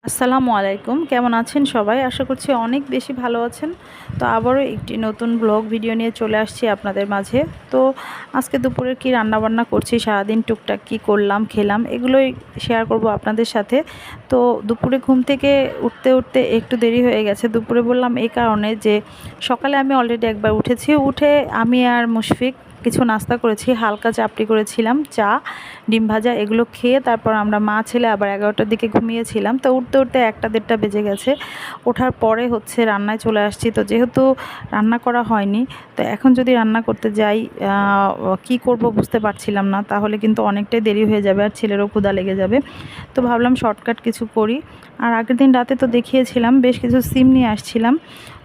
আসসালামু আলাইকুম, কেমন আছেন সবাই? আশা করছি অনেক বেশি ভালো আছেন। তো আবারও একটি নতুন ব্লগ ভিডিও নিয়ে চলে আসছি আপনাদের মাঝে। তো আজকে দুপুরে কি রান্নাবান্না করছি, সারাদিন টুকটাক কি করলাম খেলাম, এগুলোই শেয়ার করব আপনাদের সাথে। তো দুপুরে ঘুম থেকে উঠতে উঠতে একটু দেরি হয়ে গেছে। দুপুরে বললাম এই কারণে যে সকালে আমি অলরেডি একবার উঠেছি, উঠে আমি আর মুশফিক কিছু নাস্তা করেছি, হালকা চাপড়ি করেছিলাম, চা, ডিম ভাজা, এগুলো খেয়ে তারপর আমরা মা ছেলে আবার 11টার দিকে ঘুমিয়েছিলাম। তো উঠতে উঠতে 1টা 1:30 বেজে গেছে। ওঠার পরে রান্নায় চলে আসছি। তো যেহেতু রান্না করা হয়নি, তো এখন যদি রান্না করতে যাই কি করব বুঝতে পারছিলাম না, তাহলে কিন্তু অনেকটাই দেরি হয়ে যাবে আর ছেলেরও ক্ষুধা লেগে যাবে। তো ভাবলাম শর্টকাট কিছু করি। আর আগের দিন রাতে তো দেখিয়েছিলাম বেশ কিছু সিম নিয়ে আসছিলাম,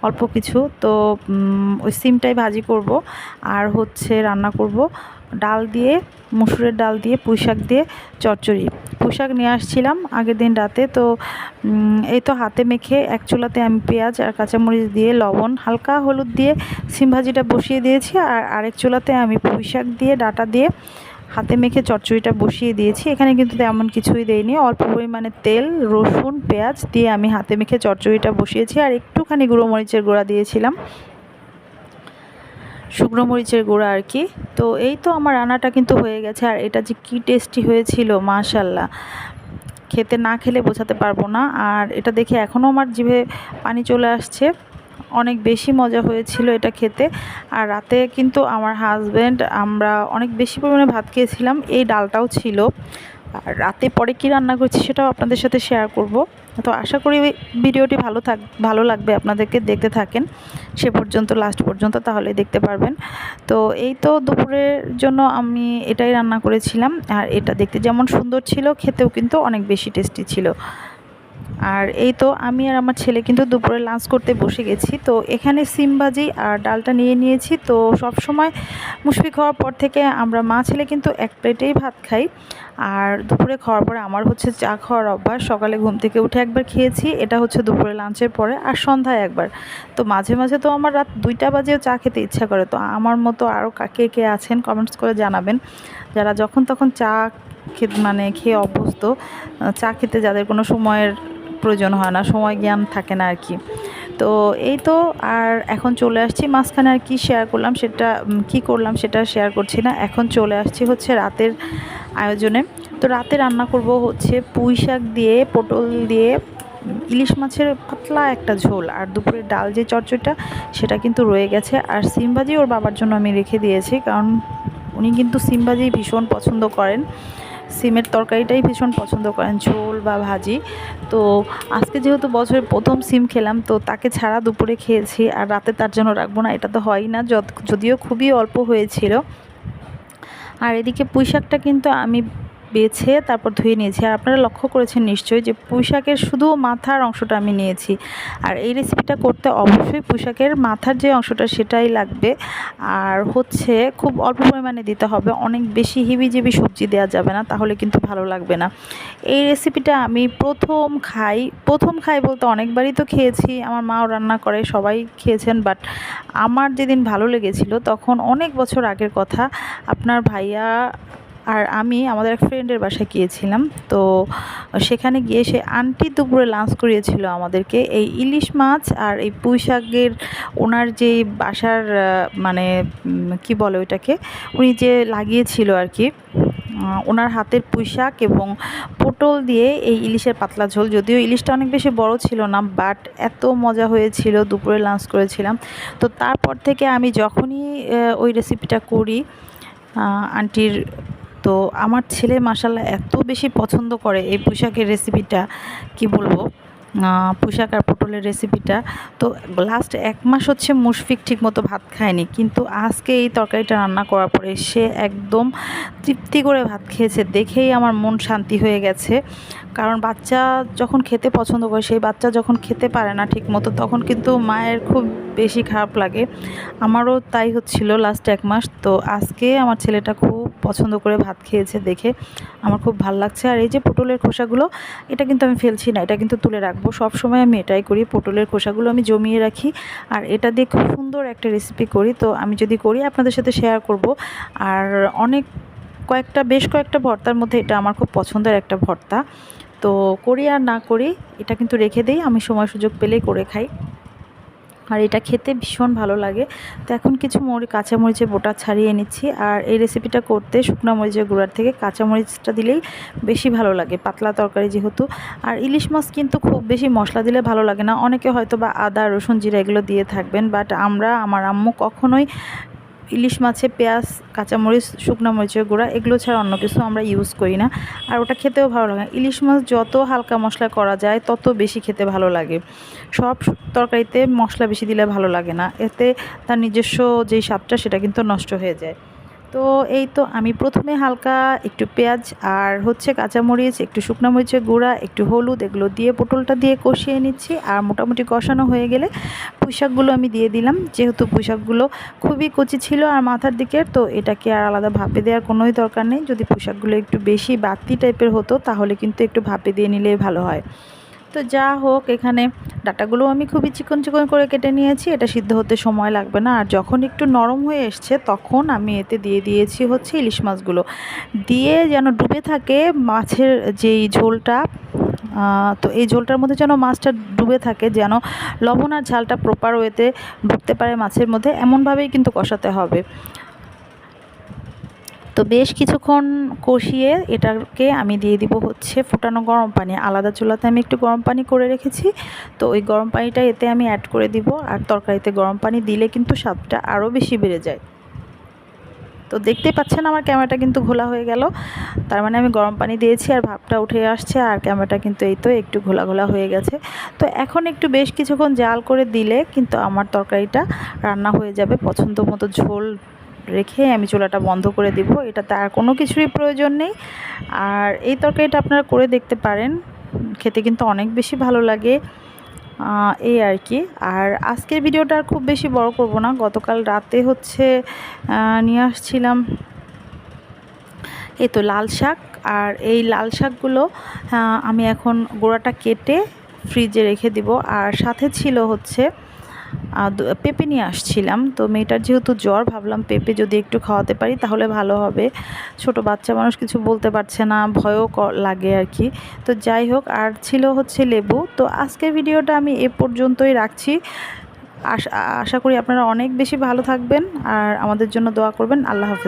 অল্প কিছু। তো ওই সিমটাই ভাজি করব আর রান্না করব ডাল দিয়ে, মসুরের ডাল দিয়ে, পুঁই শাক দিয়ে চচ্চড়ি। পুঁই শাক নিয়ে আসছিলাম আগের দিন রাতে। তো এই তো হাতে মেখে এক চুলাতে আমি পেঁয়াজ আর কাঁচামরিচ দিয়ে, লবণ, হালকা হলুদ দিয়ে সিম ভাজিটা বসিয়ে দিয়েছি। আর আরেক চুলাতে আমি পুঁই শাক দিয়ে, ডাঁটা দিয়ে হাতে মেখে চচ্চড়িটা বসিয়ে দিয়েছি। এখানে কিন্তু তেমন কিছুই দেইনি, অল্প পরিমাণে তেল, রসুন, পেঁয়াজ দিয়ে আমি হাতে মেখে চচ্চড়িটা বসিয়েছি। আর একটুখানি গুঁড়ো মরিচের গুঁড়া দিয়েছিলাম, শুকনো মরিচের গুঁড়া আর কি। তো এই তো আমার রান্নাটা কিন্তু হয়ে গেছে। আর এটা যে কী টেস্টি হয়েছিল মাশাল্লাহ, খেতে না খেলে বোঝাতে পারবো না। আর এটা দেখে এখনও আমার জিভে পানি চলে আসছে, অনেক বেশি মজা হয়েছিল এটা খেতে। আর রাতে কিন্তু আমার হাজব্যান্ড, আমরা অনেক বেশি পরিমাণে ভাত খেয়েছিলাম, এই ডালটাও ছিল। আর রাতে পরে কি রান্না করছি সেটাও আপনাদের সাথে শেয়ার করব। তো আশা করি ভিডিওটি ভালো লাগবে আপনাদেরকে, দেখতে থাকেন সে পর্যন্ত, লাস্ট পর্যন্ত, তাহলে দেখতে পারবেন। তো এই তো দুপুরের জন্য আমি এটাই রান্না করেছিলাম। আর এটা দেখতে যেমন সুন্দর ছিল, খেতেও কিন্তু অনেক বেশি টেস্টি ছিল। আর এই তো আমি আর আমার ছেলে কিন্তু দুপুরে লাঞ্চ করতে বসে গেছি। তো এখানে সিম ভাজি আর ডালটা নিয়ে নিয়েছি। তো সব সময় মুশফিক হওয়ার পর থেকে আমরা মা ছেলে কিন্তু এক প্লেটেই ভাত খাই। আর দুপুরে খাওয়ার পরে আমার চা খাওয়ার অভ্যাস। সকালে ঘুম থেকে উঠে একবার খেয়েছি, এটা দুপুরে লাঞ্চের পরে, আর সন্ধ্যায় একবার। তো মাঝে মাঝে তো আমার রাত 2টা বাজেও চা খেতে ইচ্ছা করে। তো আমার মতো আরও কে কে আছেন কমেন্টস করে জানাবেন, যারা যখন তখন চা খেয়ে অভ্যস্ত, চা খেতে যাদের কোনো সময়ের প্রয়োজন হয় না, সময় জ্ঞান থাকে না আর কি। তো এই তো, আর এখন চলে আসছি মাঝখানে, আর কি শেয়ার করলাম সেটা, কি করলাম সেটা শেয়ার করছি না। এখন চলে আসছি রাতের আয়োজনে। তো রাতে রান্না করব পুঁই শাক দিয়ে, পটল দিয়ে, ইলিশ মাছের পাতলা একটা ঝোল। আর দুপুরের ডাল যে চচ্চড়িটা সেটা কিন্তু রয়ে গেছে। আর সিম ভাজি ওর বাবার জন্য আমি রেখে দিয়েছি, কারণ উনি কিন্তু সিম ভাজি ভীষণ পছন্দ করেন, সিমের তরকারিটাই ভীষণ পছন্দ করেন, ঝোল বা ভাজি। তো আজকে যেহেতু বছরের প্রথম সিম খেলাম, তো তাকে ছাড়া দুপুরে খেয়েছি, আর রাতে তার জন্য রাখবো না, এটা তো হয়ই না, যদিও খুবই অল্প হয়েছিল। আর এদিকে পুঁই শাকটা কিন্তু আমি বেছে তারপর ধুয়ে নিয়েছি। আর আপনারা লক্ষ্য করেছেন নিশ্চয়ই যে পুঁই শাকের শুধু মাথার অংশটা আমি নিয়েছি। আর এই রেসিপিটা করতে অবশ্যই পুঁই শাকের মাথার যে অংশটা সেটাই লাগবে। আর খুব অল্প পরিমাণে দিতে হবে, অনেক বেশি হিবিজিবি সবজি দেওয়া যাবে না, তাহলে কিন্তু ভালো লাগবে না। এই রেসিপিটা আমি প্রথম খাই বলতে অনেকবারই তো খেয়েছি, আমার মাও রান্না করে, সবাই খেয়েছেন। বাট আমার যেদিন ভালো লেগেছিল তখন অনেক বছর আগের কথা, আপনার ভাইয়া আর আমি আমাদের এক ফ্রেন্ডের বাসায় গিয়েছিলাম। তো সেখানে গিয়ে সে আন্টি দুপুরে লাঞ্চ করিয়েছিল আমাদেরকে এই ইলিশ মাছ আর এই পুঁই শাকের, ওনার যে বাসার কি বলে ওইটাকে, উনি যে লাগিয়েছিল আর কি, ওনার হাতের পুঁই শাক এবং পটল দিয়ে এই ইলিশের পাতলা ঝোল। যদিও ইলিশটা অনেক বেশি বড় ছিল না, বাট এত মজা হয়েছিল, দুপুরে লাঞ্চ করেছিলাম। তো তারপর থেকে আমি যখনই ওই রেসিপিটা করি আন্টির, তো আমার ছেলে মাশাল্লাহ এত বেশি পছন্দ করে এই পুঁই শাকের রেসিপিটা, কি বলবো, পুঁই শাক আর পটলের রেসিপিটা। তো লাস্ট 1 মাস মুশফিক ঠিকমতো ভাত খায়নি, কিন্তু আজকে এই তরকারিটা রান্না করার পরে সে একদম তৃপ্তি করে ভাত খেয়েছে, দেখেই আমার মন শান্তি হয়ে গেছে। কারণ বাচ্চা যখন খেতে পছন্দ করে, সেই বাচ্চা যখন খেতে পারে না ঠিকমতো, তখন কিন্তু মায়ের খুব বেশি খারাপ লাগে। আমারও তাই হচ্ছিল লাস্ট 1 মাস। তো আজকে আমার ছেলেটা খুব পছন্দ করে ভাত খেয়েছে, দেখে আমার খুব ভালো লাগছে। আর এই যে পটলের খোসাগুলো, এটা কিন্তু আমি ফেলছি না, এটা কিন্তু তুলে রাখবো, সব সময় আমি এটাই করি, পটলের খোসাগুলো আমি জমিয়ে রাখি। আর এটা দিয়ে খুব সুন্দর একটা রেসিপি করি, তো আমি যদি করি আপনাদের সাথে শেয়ার করব। আর বেশ কয়েকটা ভর্তার মধ্যে এটা আমার খুব পছন্দের একটা ভর্তা। তো করি আর না করি এটা কিন্তু রেখে দিই, আমি সময় সুযোগ পেলেই করে খাই। আর এটা খেতে ভীষণ ভালো লাগে। তো এখন কিছু কাঁচামরিচের বোটা ছাড়িয়ে নিচ্ছি। আর এই রেসিপিটা করতে শুকনো মরিচের গুঁড়ার থেকে কাঁচামরিচটা দিলেই বেশি ভালো লাগে, পাতলা তরকারি যেহেতু। আর ইলিশ মাছ কিন্তু খুব বেশি মশলা দিলে ভালো লাগে না। অনেকে হয়তো বা আদা রসুন জিরা এগুলো দিয়ে থাকবেন, বাট আমার আম্মু কখনোই ইলিশ মাছে পেঁয়াজ কাঁচামরিচ শুকনো মরিচের গুঁড়া এগুলো ছাড়া অন্য কিছু আমরা ইউজ করি না। আর ওটা খেতেও ভালো লাগে। ইলিশ মাছ যত হালকা মশলা করা যায় তত বেশি খেতে ভালো লাগে। সব তরকারিতে মশলা বেশি দিলে ভালো লাগে না, এতে তার নিজস্ব যেই স্বাদটা সেটা কিন্তু নষ্ট হয়ে যায়। তো এই তো আমি প্রথমে হালকা একটু পেঁয়াজ আর কাঁচামরিচ, একটু শুকনো মরিচের গুঁড়া, একটু হলুদ এগুলো দিয়ে পটলটা দিয়ে কষিয়ে নিচ্ছি। আর মোটামুটি কষানো হয়ে গেলে পুঁইশাকগুলো আমি দিয়ে দিলাম। যেহেতু পুঁইশাকগুলো খুবই কচি ছিল আর মাথার দিকের, তো এটাকে আর আলাদা ভাপে দেওয়ার কোনোই দরকার নেই। যদি পুঁইশাকগুলো একটু বেশি বাতি টাইপের হতো তাহলে কিন্তু একটু ভাপে দিয়ে নিলেই ভালো হয়। তো যা হোক, এখানে ডাঁটাগুলো আমি খুবই চিকন চিকন করে কেটে নিয়েছি, এটা সিদ্ধ হতে সময় লাগবে না। আর যখন একটু নরম হয়ে এসছে তখন আমি এতে দিয়ে দিয়েছি ইলিশ মাছগুলো, দিয়ে যেন ডুবে থাকে মাছের যেই ঝোলটা। তো এই ঝোলটার মধ্যে যেন মাছটা ডুবে থাকে, যেন লবণ আর ঝালটা প্রপার ওয়েতে ঢুকতে পারে মাছের মধ্যে, এমনভাবেই কিন্তু কষাতে হবে। তো বেশ কিছুক্ষণ কষিয়ে এটাকে আমি দিয়ে দিব ফুটানো গরম পানি। আলাদা চুলাতে আমি একটু গরম পানি করে রেখেছি, তো ওই গরম পানিটা এতে আমি অ্যাড করে দিব। আর তরকারিতে গরম পানি দিলে কিন্তু স্বাদটা আরও বেশি বেড়ে যায়। তো দেখতে পাচ্ছেন আমার ক্যামেরাটা কিন্তু ঘোলা হয়ে গেল, তার মানে আমি গরম পানি দিয়েছি আর ভাপটা উঠে আসছে আর ক্যামেরাটা কিন্তু এই তো একটু ঘোলা ঘোলা হয়ে গেছে। তো এখন একটু বেশ কিছুক্ষণ জাল করে দিলে কিন্তু আমার তরকারিটা রান্না হয়ে যাবে। পছন্দ মতো ঝোল রেখে আমি চুলাটা বন্ধ করে দিব, এটাতে আর কোনো কিছুরই প্রয়োজন নেই। আর এই তরকারিটা আপনারা করে দেখতে পারেন, খেতে কিন্তু অনেক বেশি ভালো লাগে। এই আর কি। আর আজকের ভিডিওটা আর খুব বেশি বড় করব না। গতকাল রাতে নিয়ে আসছিলাম এই তো লাল শাক, আর এই লাল শাকগুলো আমি এখন গোড়াটা কেটে ফ্রিজে রেখে দিব। আর সাথে ছিল পেঁপে নিয়ে আসছিলাম। তো মেয়েটার যেহেতু জ্বর, ভাবলাম পেঁপে যদি একটু খাওয়াতে পারি তাহলে ভালো হবে। ছোট বাচ্চা মানুষ কিছু বলতে পারছে না, ভয়ও লাগে আর কি। তো যাই হোক, আর ছিল লেবু। তো আজকের ভিডিওটা আমি এ পর্যন্তই রাখছি। আশা করি আপনারা অনেক বেশি ভালো থাকবেন আর আমাদের জন্য দোয়া করবেন। আল্লাহ হাফেজ।